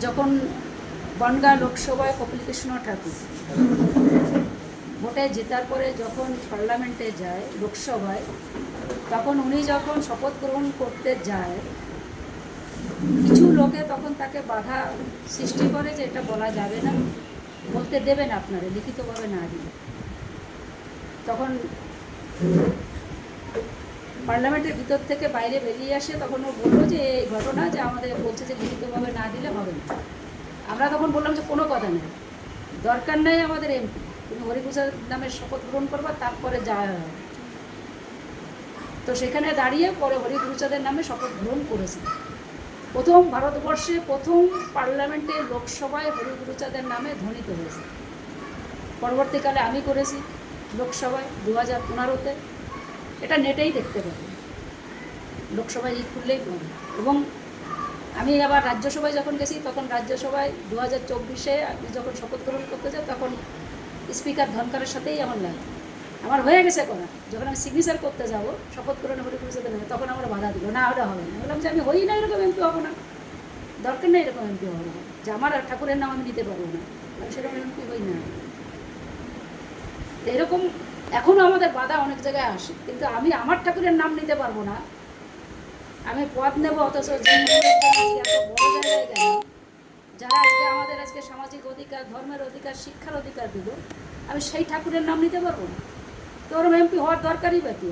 যখন বনগাঁ লোকসভায় কপিলকৃষ্ণ ঠাকুর ভোটে জেতার পরে যখন পার্লামেন্টে যায় লোকসভায়, তখন উনি যখন শপথ গ্রহণ করতে যায়, কিছু লোকে তখন তাকে বাধা সৃষ্টি করে যে এটা বলা যাবে না, বলতে দেবেন আপনারা লিখিতভাবে না দিলে। তখন পার্লামেন্টের ভিতর থেকে বাইরে বেরিয়ে আসে, তখন ও বললো যে এই ঘটনা যে আমাদের বলছে যে লিখিতভাবে না দিলে হবে না। আমরা তখন বললাম যে কোনো কথা নেই, দরকার নেই আমাদের এমপি, তুমি হরিপ্রসাদ নামের শপথ গ্রহণ করবা, তারপরে যা হয়। তো সেখানে দাঁড়িয়ে পরে হরিপ্রসাদের নামে শপথ গ্রহণ করেছে। প্রথম ভারতবর্ষে প্রথম পার্লামেন্টে লোকসভায় হরিপ্রসাদের নামে ধ্বনিত হয়েছে। পরবর্তীকালে আমি করেছি লোকসভায় 2015-তে, এটা নেটেই দেখতে পাবেন, লোকসভায় খুললেই পাবে। এবং আমি আবার রাজ্যসভায় যখন গেছি, তখন রাজ্যসভায় 2024-এ আমি যখন শপথ গ্রহণ করতে যাই, তখন স্পিকার ধনকরের সাথেই আমার লাগে, আমার হয়ে গেছে করা। যখন আমি সিগনেচার করতে যাব শপথ গ্রহণ হরিপ্রসাদের নামে, তখন আমার বাধা দিল, না ওটা হবে না। বললাম যে আমি হই না এরকম এমপি হবো না, দরকার নেই এরকম এমপি হবো না, যে আমার ঠাকুরের নাম আমি নিতে পারবো না, আমি সেরকম এমপি হই না। এরকম এখনও আমাদের বাধা অনেক জায়গায় আসে, কিন্তু আমি আমার ঠাকুরের নাম নিতে পারবো না, আমি পদ নেব, অথচ যে এত বড় জায়গায় গেল, যারা আজকে আমাদের আজকে সামাজিক অধিকার, ধর্মের অধিকার, শিক্ষার অধিকার দিল, আমি সেই ঠাকুরের নাম নিতে পারবো না, তো ওরম এমপি হওয়ার দরকারই বা কি?